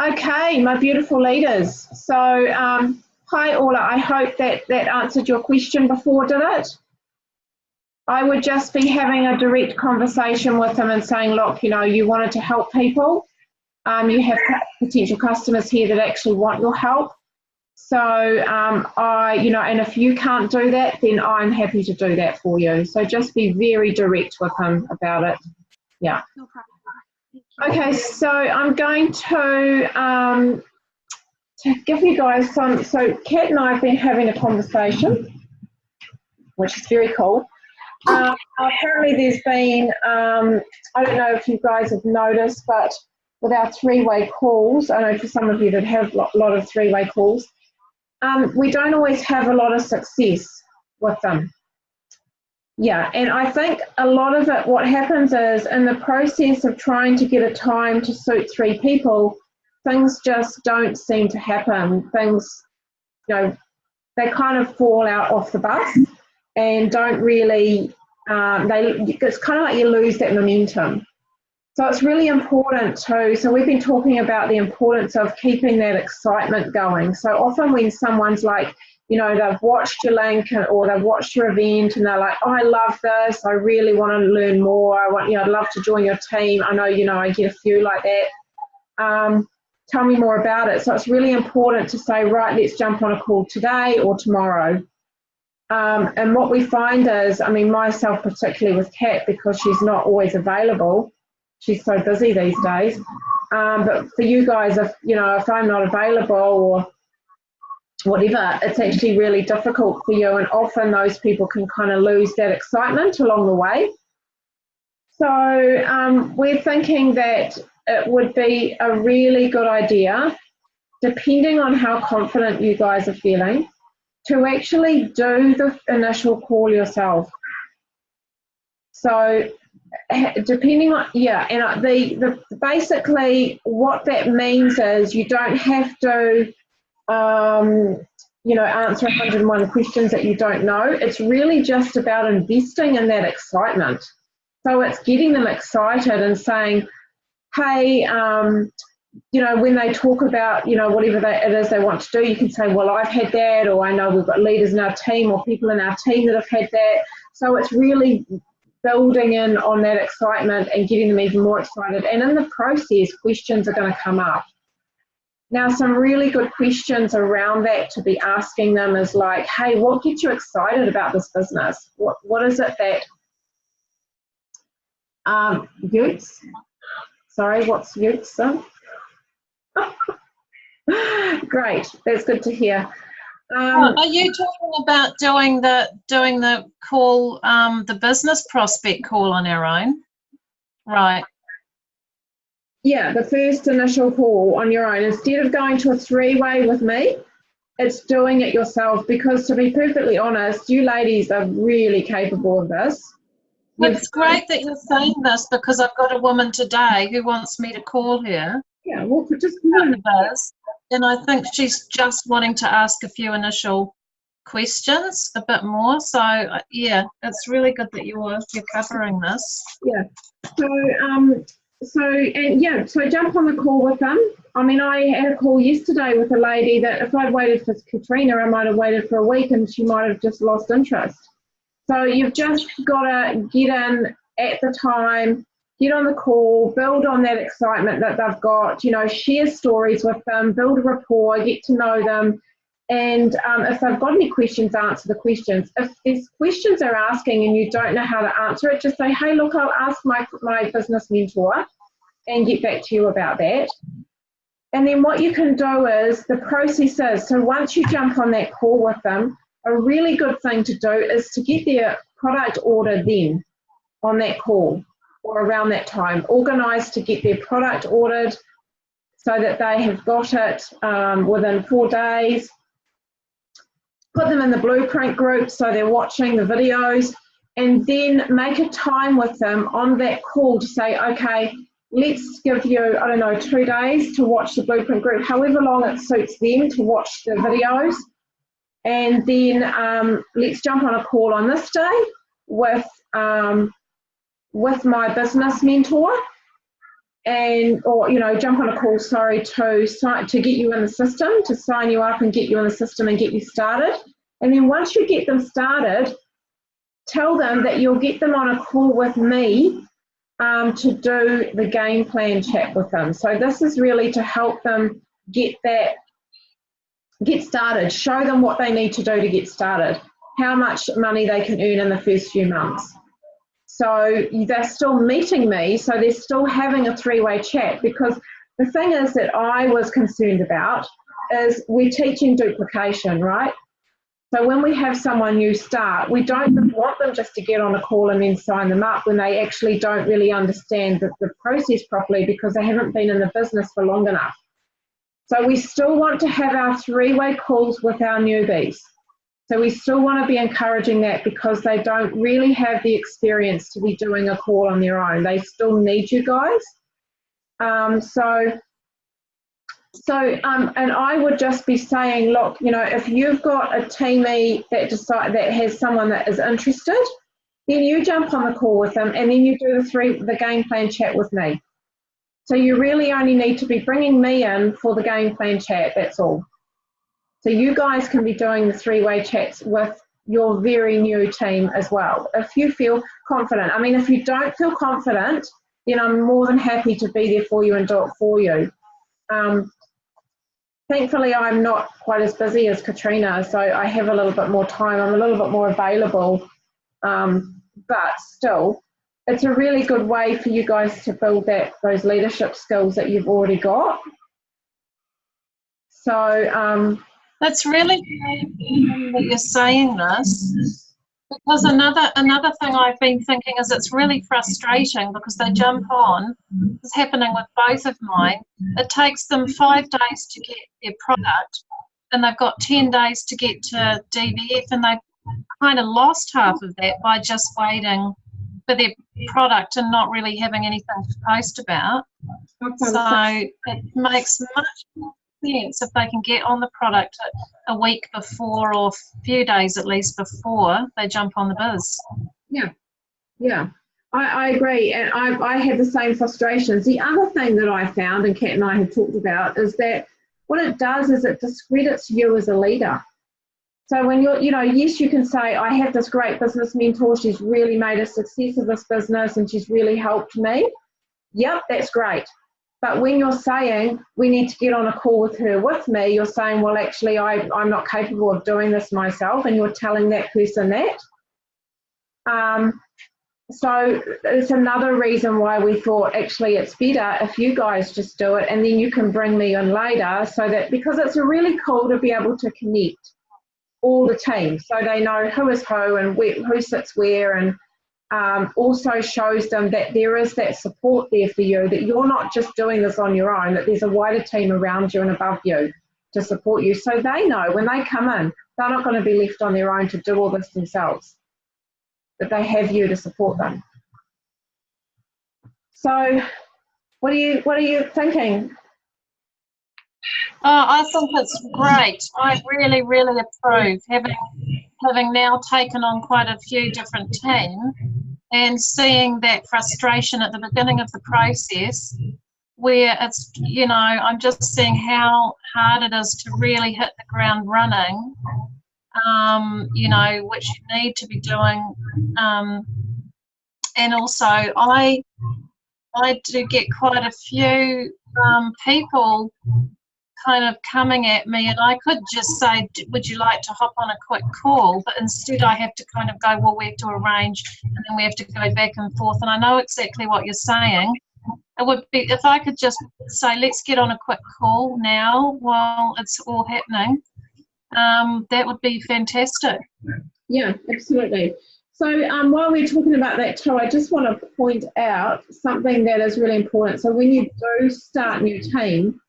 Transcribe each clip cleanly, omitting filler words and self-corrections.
Okay, my beautiful leaders. So, hi Orla, I hope that answered your question before, did it? I would just be having a direct conversation with them and saying, look, you wanted to help people. You have potential customers here that actually want your help. So, and if you can't do that, then I'm happy to do that for you. So just be very direct with them about it. Yeah. No problem. Okay, so I'm going to give you guys some. So Kat and I have been having a conversation, which is very cool. Apparently, there's been I don't know if you guys have noticed, but with our three-way calls, I know for some of you that have a lot of three-way calls, we don't always have a lot of success with them. Yeah, and I think a lot of it, what happens is in the process of trying to get a time to suit three people, things just don't seem to happen. Things, they kind of fall out off the bus and don't really, it's kind of like you lose that momentum. So it's really important too. So we've been talking about the importance of keeping that excitement going. So often when someone's like, they've watched your link or they've watched your event and they're like, oh, I love this. I really want to learn more. I'd love to join your team. I know, I get a few like that. Tell me more about it. So it's really important to say, right, let's jump on a call today or tomorrow. And what we find is, myself particularly with Kat, because she's not always available, she's so busy these days. But for you guys, if I'm not available or whatever, it's actually really difficult for you, and often those people can kind of lose that excitement along the way. So we're thinking that it would be a really good idea, depending on how confident you guys are feeling, to actually do the initial call yourself. So depending on, and the basically what that means is you don't have to answer 101 questions that you don't know. It's really just about investing in that excitement. So it's getting them excited and saying, hey, when they talk about, whatever it is they want to do, you can say, well, I've had that, or I know we've got leaders in our team or people in our team that have had that. So it's really building in on that excitement and getting them even more excited. And in the process, questions are going to come up. Now, some really good questions around that to be asking them is like, hey, what gets you excited about this business? What is it that, Utes? Sorry, what's Utes? Great, that's good to hear. Are you talking about doing the call, the business prospect call on our own? Right. Yeah, the first initial call on your own. Instead of going to a three-way with me, it's doing it yourself, because to be perfectly honest, you ladies are really capable of this. It's great that you're saying this, because I've got a woman today who wants me to call her. Yeah, well, just call her. And I think she's just wanting to ask a few initial questions a bit more. So yeah, it's really good that you're covering this. Yeah. So jump on the call with them. I had a call yesterday with a lady that if I'd waited for Katrina, I might have waited for a week and she might have just lost interest. So you've just got to get in at the time, get on the call, build on that excitement that they've got, share stories with them, build a rapport, get to know them. And if they've got any questions, answer the questions. If there's questions they're asking and you don't know how to answer it, just say, hey, look, I'll ask my business mentor and get back to you about that. And then what you can do is the process is, so once you jump on that call with them, a really good thing to do is to get their product order then on that call or around that time. Organise to get their product ordered so that they have got it within 4 days. Put them in the blueprint group so they're watching the videos, and then make a time with them on that call to say, okay, let's give you, 2 days to watch the blueprint group, however long it suits them to watch the videos. And then let's jump on a call on this day with my business mentor. and or jump on a call, sorry, to get you in the system, to sign you up and get you in the system and get you started. And then once you get them started, tell them that you'll get them on a call with me to do the game plan chat with them. So this is really to help them get started, show them what they need to do to get started, how much money they can earn in the first few months. So they're still meeting me, so they're still having a three-way chat, because the thing is that I was concerned about is we're teaching duplication, right? So when we have someone new start, we don't want them just to get on a call and then sign them up when they actually don't really understand the process properly, because they haven't been in the business for long enough. So we still want to have our three-way calls with our newbies. So we still want to be encouraging that, because they don't really have the experience to be doing a call on their own. They still need you guys. And I would just be saying, look, if you've got a teamie that has someone that is interested, then you jump on the call with them, and then you do the game plan chat with me. So you really only need to be bringing me in for the game plan chat, that's all. So you guys can be doing the three-way chats with your very new team as well, if you feel confident. I mean, if you don't feel confident, then I'm more than happy to be there for you and do it for you. Thankfully, I'm not quite as busy as Katrina, so I have a little bit more time. I'm a little bit more available, but still, it's a really good way for you guys to build those leadership skills that you've already got. So that's really great that you're saying this, because another thing I've been thinking is it's really frustrating, because they jump on. It's happening with both of mine. It takes them 5 days to get their product, and they've got 10 days to get to DVF, and they've kind of lost half of that by just waiting for their product and not really having anything to post about. So it makes much more sense if they can get on the product a week before, or a few days at least before they jump on the biz. Yeah, I agree, and I have the same frustrations. The other thing that I found, and Kat and I have talked about, is that what it does is it discredits you as a leader. So when you're, yes, you can say, I have this great business mentor, she's really made a success of this business and she's really helped me. Yep, that's great. But when you're saying, we need to get on a call with her with me, you're saying, well, actually, I'm not capable of doing this myself, and you're telling that person that. So it's another reason why we thought, actually, it's better if you guys just do it, and then you can bring me in later, so that, because it's really cool to be able to connect all the teams, so they know who is who and who sits where, and also shows them that there is that support there for you, that you're not just doing this on your own, that there's a wider team around you and above you to support you, so they know when they come in, they're not going to be left on their own to do all this themselves, that they have you to support them. So what are you thinking? Oh, I think it's great. I really, really approve, having now taken on quite a few different teams and seeing that frustration at the beginning of the process, where it's, I'm just seeing how hard it is to really hit the ground running, which you need to be doing. And also I do get quite a few people kind of coming at me, and I could just say, would you like to hop on a quick call? But instead I have to kind of go, well, we have to arrange, and then we have to go back and forth. And I know exactly what you're saying. It would be, if I could just say, let's get on a quick call now while it's all happening, that would be fantastic. Yeah, absolutely. So while we're talking about that too, I just want to point out something that is really important. So when you do start new team,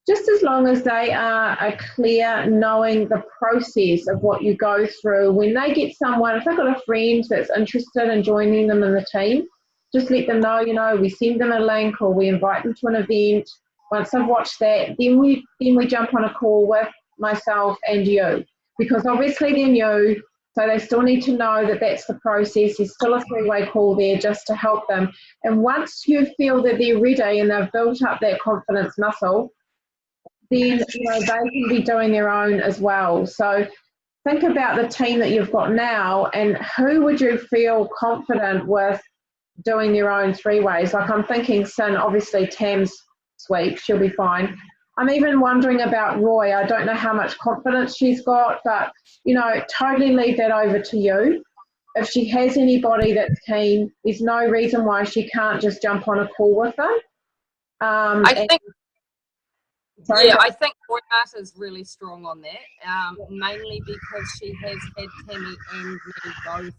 just as long as they are clear, knowing the process of what you go through, when they get someone, if they've got a friend that's interested in joining them in the team, just let them know, we send them a link or we invite them to an event. Once they've watched that, then we jump on a call with myself and you, because obviously they're new, So they still need to know that that's the process. There's still a three-way call there just to help them. And once you feel that they're ready and they've built up that confidence muscle, then they can be doing their own as well. So think about the team that you've got now, and who would you feel confident with doing their own three-ways? Like I'm thinking Sin, obviously Tam's sweet, she'll be fine. I'm even wondering about Roy. I don't know how much confidence she's got, but, totally leave that over to you. If she has anybody that's keen, there's no reason why she can't just jump on a call with them. I think Roy is really strong on that, mainly because she has had Tammy and me both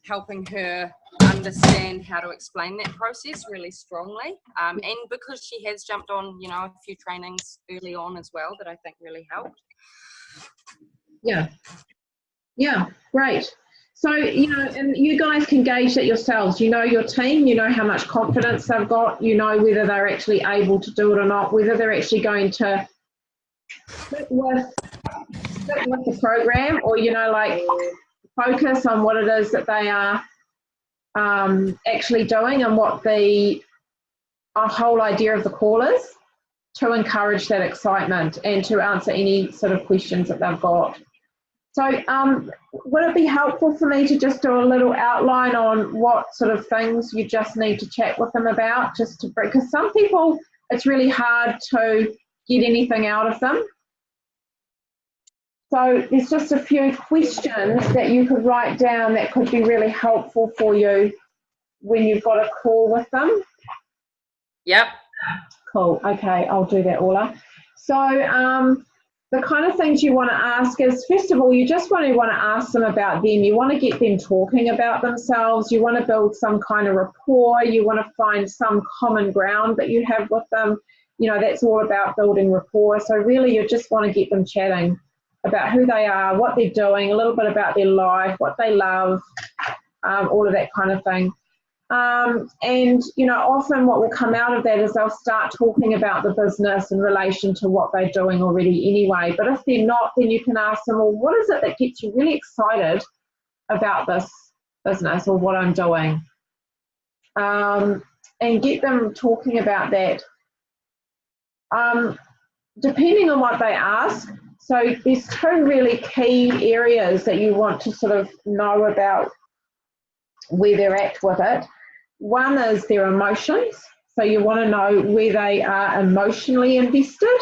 helping her understand how to explain that process really strongly, and because she has jumped on, a few trainings early on as well that I think really helped. Yeah, great. So, and you guys can gauge that yourselves. You know your team, you know how much confidence they've got, you know whether they're actually able to do it or not, whether they're actually going to stick with the program, or, focus on what it is that they are actually doing and what the whole idea of the call is, to encourage that excitement and to answer any sort of questions that they've got. So would it be helpful for me to just do a little outline on what sort of things you just need to chat with them about, because some people, it's really hard to get anything out of them. So there's just a few questions that you could write down that could be really helpful for you when you've got a call with them. Yep. Cool. Okay, I'll do that, Orla. So the kind of things you want to ask is, first of all, you just want to ask them about them. You want to get them talking about themselves. You want to build some kind of rapport. You want to find some common ground that you have with them. That's all about building rapport. So really you just want to get them chatting about who they are, what they're doing, a little bit about their life, what they love, all of that kind of thing. And often what will come out of that is they'll start talking about the business in relation to what they're doing already anyway. But if they're not, then you can ask them, well, what is it that gets you really excited about this business or what I'm doing? And get them talking about that. Depending on what they ask, so there's two really key areas that you want to sort of know about where they're at with it. One is their emotions. So you want to know where they are emotionally invested.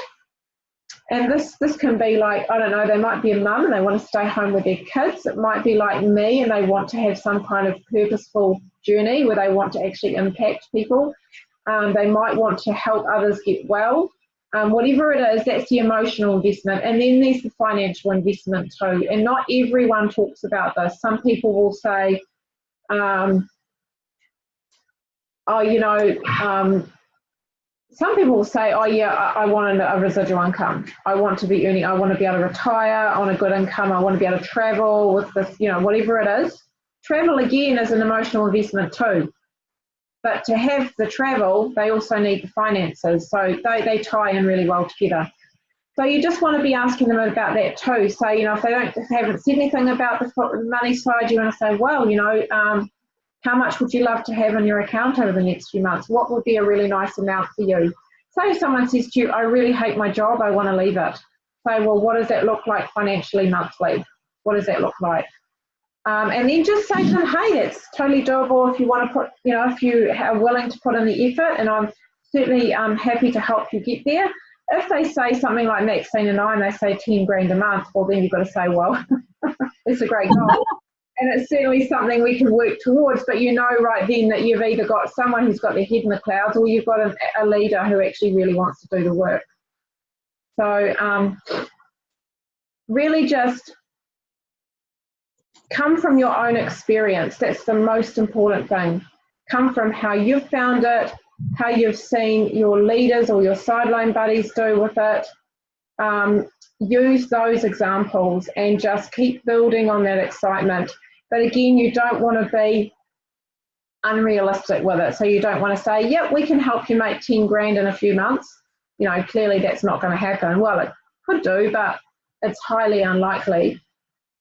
And this can be like, I don't know, they might be a mum and they want to stay home with their kids. It might be like me and they want to have some kind of purposeful journey where they want to actually impact people. They might want to help others get well. Whatever it is, that's the emotional investment. And then there's the financial investment too. And not everyone talks about this. Some people will say, some people will say, oh yeah, I want a residual income. I want to be earning, I want to be able to retire on a good income. I want to be able to travel with this, whatever it is. Travel again is an emotional investment too. But to have the travel, they also need the finances. So they tie in really well together. So you just want to be asking them about that too. So, if they haven't said anything about the money side, you want to say, well, how much would you love to have in your account over the next few months? What would be a really nice amount for you? So if someone says to you, I really hate my job, I want to leave it. Say, well, what does that look like financially monthly? What does that look like? And then just say to them, hey, that's totally doable if you want to put, if you are willing to put in the effort, and I'm certainly happy to help you get there. If they say something like Maxine and I, and they say 10 grand a month, well, then you've got to say, well, it's a great goal. And it's certainly something we can work towards, but right then that you've either got someone who's got their head in the clouds, or you've got a leader who actually really wants to do the work. So really just come from your own experience. That's the most important thing. Come from how you've found it, how you've seen your leaders or your sideline buddies do with it. Use those examples and just keep building on that excitement. But again, you don't want to be unrealistic with it. So you don't want to say, yep, we can help you make 10 grand in a few months. Clearly that's not going to happen. Well, it could do, but it's highly unlikely.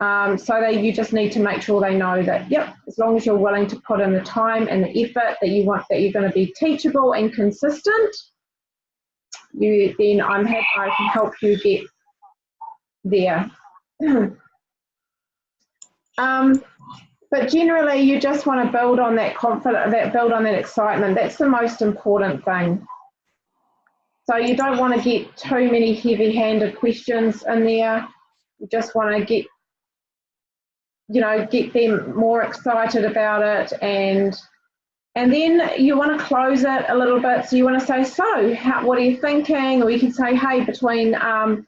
So you just need to make sure they know that, yep, as long as you're willing to put in the time and the effort that you want, that you're going to be teachable and consistent, then I'm happy I can help you get there. But generally, you just want to build on that confidence, build on that excitement. That's the most important thing. So you don't want to get too many heavy-handed questions in there. You just want to get them more excited about it, and then you want to close it a little bit. So you want to say, so what are you thinking? Or you can say, hey, between 1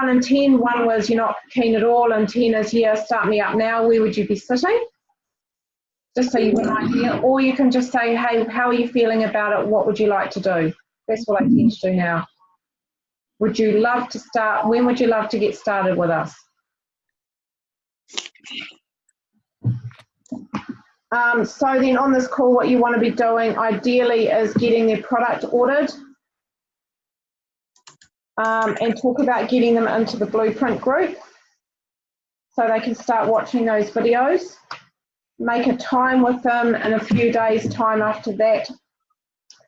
and 10, 1 was you're not keen at all, and 10 is, yeah, start me up now. Where would you be sitting? Just so you have an idea. Or you can just say, hey, how are you feeling about it? What would you like to do? That's what I tend to do now. Would you love to start? When would you love to get started with us? So then on this call, what you want to be doing ideally is getting their product ordered, and talk about getting them into the Blueprint group so they can start watching those videos. Make a time with them in a few days' time after that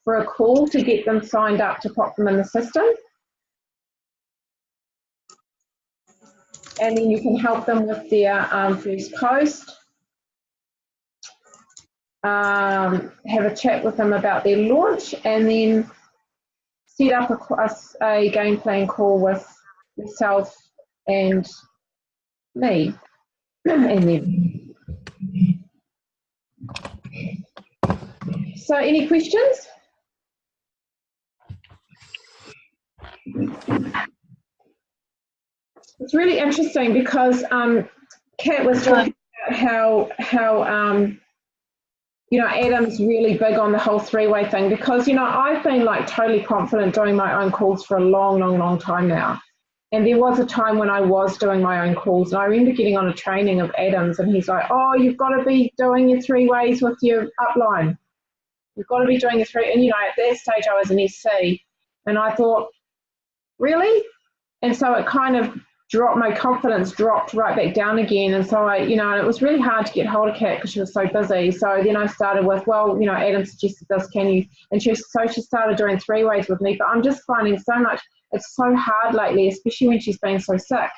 for a call to get them signed up to pop them in the system. And then you can help them with their first post. Have a chat with them about their launch, and then set up a game plan call with yourself and me and them. So any questions? It's really interesting because Kat was talking about how Adam's really big on the whole three-way thing, because I've been like totally confident doing my own calls for a long time now, and there was a time when I was doing my own calls, and I remember getting on a training of Adam's, and he's like, oh, you've got to be doing your three ways with your upline, you've got to be doing your three, and at that stage I was an SC, and I thought, really? And so it kind of my confidence dropped right back down again. And so it was really hard to get hold of Kat because she was so busy. So then I started with, well, Adam suggested this, can you? And she started doing three ways with me. But I'm just finding it's so hard lately, especially when she's been so sick,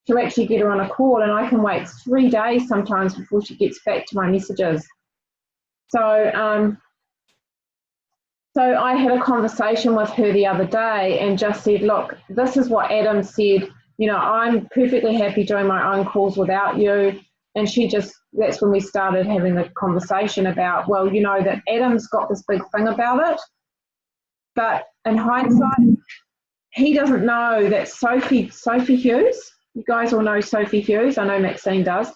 to actually get her on a call. And I can wait 3 days sometimes before she gets back to my messages. So I had a conversation with her the other day and just said, look, this is what Adam said. I'm perfectly happy doing my own calls without you. And that's when we started having the conversation about, well, that Adam's got this big thing about it. But in hindsight, he doesn't know that Sophie Hughes, you guys all know Sophie Hughes, I know Maxine does.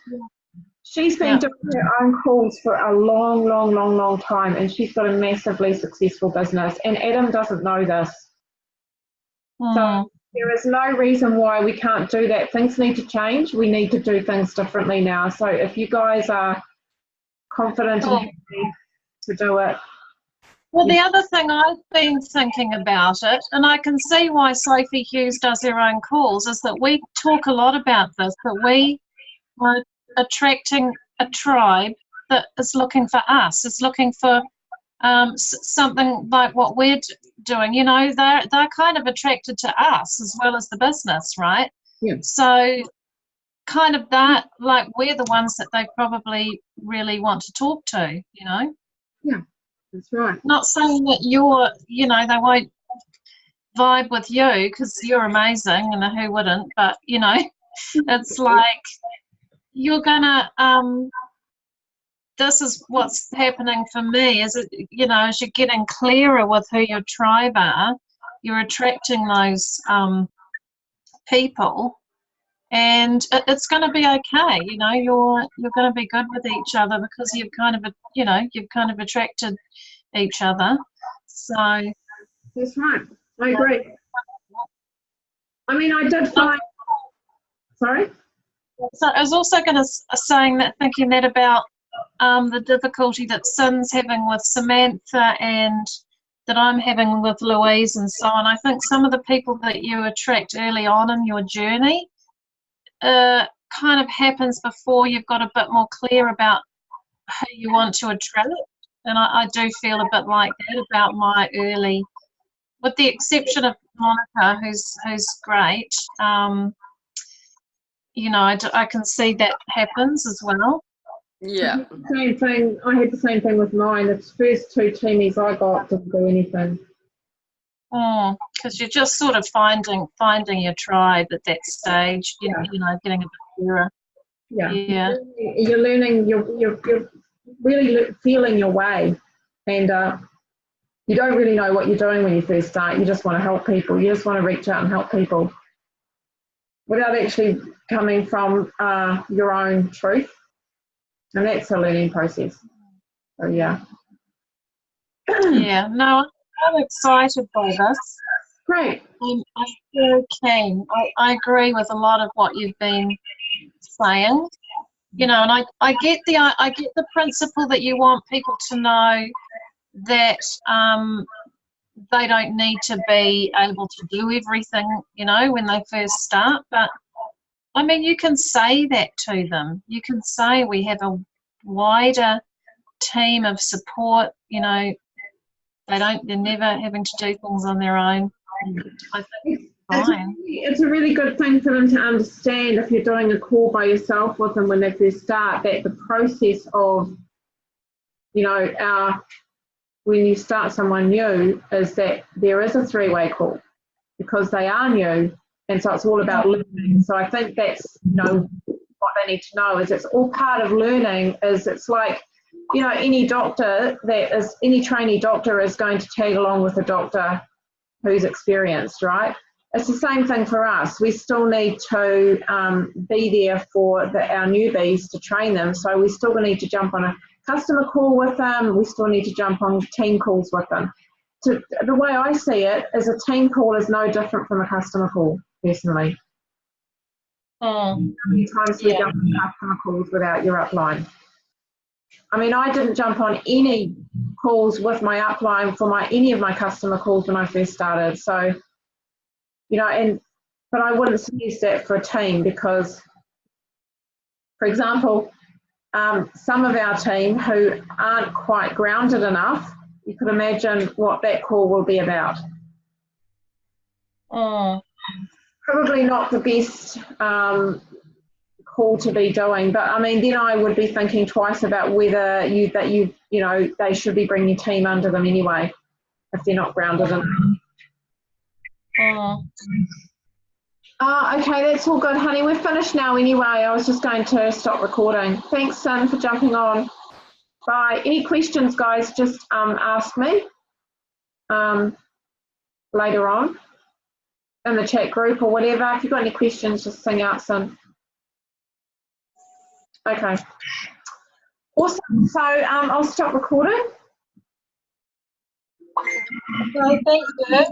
She's been doing her own calls for a long time, and she's got a massively successful business. And Adam doesn't know this. So there is no reason why we can't do that. Things need to change. We need to do things differently now. So if you guys are confident and happy to do it. Well, the other thing I've been thinking about it, and I can see why Sophie Hughes does her own calls, is that we talk a lot about this, that we are attracting a tribe that is looking for us, is looking for something like what we're doing. They're kind of attracted to us as well as the business, right? Yeah. So kind of that, like, we're the ones that they probably really want to talk to, Yeah, that's right. Not saying that they won't vibe with you, because you're amazing and who wouldn't, but it's like you're gonna this is what's happening for me, is it, as you're getting clearer with who your tribe are, you're attracting those people, and it's going to be okay. You're going to be good with each other because you've kind of attracted each other. So that's right. I agree. I mean, I did find. Sorry. So I was also going to thinking that about the difficulty that Cin's having with Samantha and that I'm having with Louise and so on. I think some of the people that you attract early on in your journey kind of happens before you've got a bit more clear about who you want to attract. And I do feel a bit like that about my early, with the exception of Monica, who's great. You know, I can see that happens as well. Yeah. Same thing. I had the same thing with mine. The first 2 teamies I got didn't do anything. Oh, because you're just sort of finding your tribe at that stage. You know, getting a bit clearer. Yeah. Yeah. You're learning. You're really feeling your way, and you don't really know what you're doing when you first start. You just want to help people. You just want to reach out and help people without actually coming from your own truth. And that's a learning process. So, yeah. Yeah, no, I'm excited by this. Great. I'm so keen. I agree with a lot of what you've been saying. You know, and I get the principle that you want people to know that they don't need to be able to do everything, you know, when they first start. But I mean, you can say that to them. You can say we have a wider team of support. You know, they're never having to do things on their own. I think it's fine. It's a really good thing for them to understand if you're doing a call by yourself with them when they first start, that the process of, you know, when you start someone new is that there is a 3-way call because they are new, and so it's all about learning. So I think that's, you know, what they need to know is it's all part of learning. Is it's like, you know, any trainee doctor is going to tag along with a doctor who's experienced, right? It's the same thing for us. We still need to be there for our newbies to train them. So we still need to jump on a customer call with them. We still need to jump on team calls with them. So the way I see it is a team call is no different from a customer call, personally. How many times we jump on customer calls without your upline? I mean, I didn't jump on any calls with my upline for any of my customer calls when I first started. So, you know, but I wouldn't suggest that for a team because, for example, some of our team who aren't quite grounded enough, you could imagine what that call will be about. Probably not the best call to be doing, but I mean, then I would be thinking twice about whether you know, they should be bringing a team under them anyway if they're not grounded enough. Okay, that's all good, honey. We're finished now anyway. I was just going to stop recording. Thanks, Sin, for jumping on. Bye. Any questions, guys, just ask me later on in the chat group or whatever. If you've got any questions, just sing out, Sin. Okay. Awesome. So I'll stop recording. Okay, thank you.